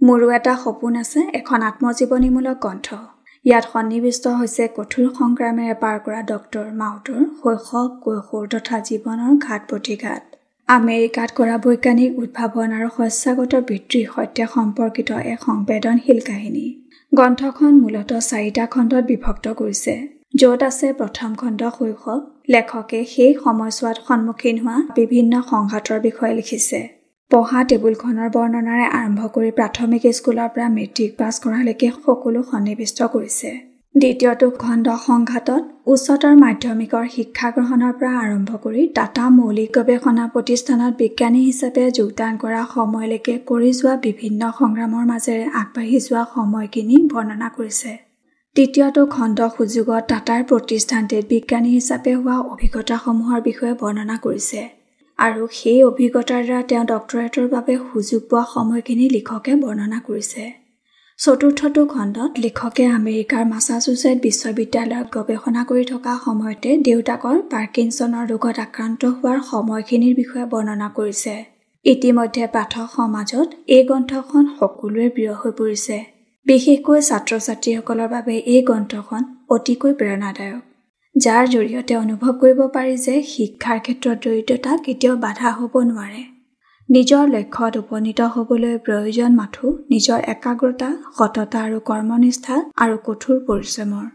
মোৰো এটা সপোন আছে এখন আত্মজীৱনীমূলক গ্ৰন্থ। ইয়াত সন্নিৱিষ্ট হৈছে কঠোৰ সংগ্ৰামেৰে পাৰ কৰা ডক্টৰ মাউতৰ শৈশৱ, কৈশোৰ তথা জীৱনৰ ঘাত প্ৰতিঘাত। আমেৰিকাত কৰা বৈজ্ঞানিক উদ্ভাৱন আৰু শস্যাগত বৃদ্ধিৰ সৈতে সম্পৰ্কিত এক সংবেদনশীল কাহিনী। গ্ৰন্থখন মূলতঃ 4টা খণ্ডত বিভক্ত কৰিছে, য'ত আছে প্ৰথম খণ্ড শৈশৱ। লেখকে সেই সময়ছোৱাত সন্মুখীন হোৱা বিভিন্ন সংঘাতৰ বিষয়ে লিখিছে। পঢ়া টেবুলখনৰ বৰ্ণনাৰে আৰম্ভ কৰি প্ৰাথমিক স্কুলৰ পৰা মেট্ৰিক পাছ কৰালৈকে সকলো সন্নিৱিষ্ট কৰিছে। দ্বিতীয়টো খণ্ড সংঘাতত উচ্চতৰ মাধ্যমিকৰ শিক্ষা গ্ৰহণৰ পৰা আৰম্ভ কৰি টাটা মৌলিক গৱেষণা প্ৰতিষ্ঠানত বিজ্ঞানী হিচাপে যোগদান কৰা সময়লৈকে কৰি যোৱা বিভিন্ন সংগ্ৰামৰ মাজেৰে আগবাঢ়ি যোৱা সময়খিনি বৰ্ণনা কৰিছে। তৃতীয়টো খণ্ড সুযোগত টাটাৰ প্ৰতিষ্ঠানটিত বিজ্ঞানী হিচাপে হোৱা অভিজ্ঞতাসমূহৰ বিষয়ে বৰ্ণনা কৰিছে আৰু সেই অভিজ্ঞতাৰ দ্বাৰা তেওঁ ডক্টৰেটৰ বাবে সুযোগ পোৱা সময়খিনি লিখকে বৰ্ণনা কৰিছে। চতুৰ্থটো খণ্ডত লিখকে আমেৰিকাৰ মাছাচুছেট বিশ্ববিদ্যালয়ত গৱেষণা কৰি থকা সময়তে দেউতাকৰ পাৰ্কিনছনৰ ৰোগত আক্ৰান্ত হোৱাৰ সময়খিনিৰ বিষয়ে বৰ্ণনা কৰিছে। ইতিমধ্যে পাঠক সমাজত এই গ্ৰন্থখন সকলোৰে প্ৰিয় হৈ পৰিছে। বিশেষকৈ ছাত্ৰ-ছাত্ৰীসকলৰ বাবে এই গ্ৰন্থখন অতিকৈ প্ৰেৰণাদায়ক, যাৰ জৰিয়তে অনুভৱ কৰিব পাৰি যে শিক্ষাৰ ক্ষেত্ৰত দৰিদ্ৰতা কেতিয়াও বাধা হ'ব নোৱাৰে। নিজৰ লক্ষ্যত উপনীত হ'বলৈ প্ৰয়োজন মাথো নিজৰ একাগ্ৰতা, সততা আৰু কৰ্মনিষ্ঠা আৰু কঠোৰ পৰিশ্ৰমৰ।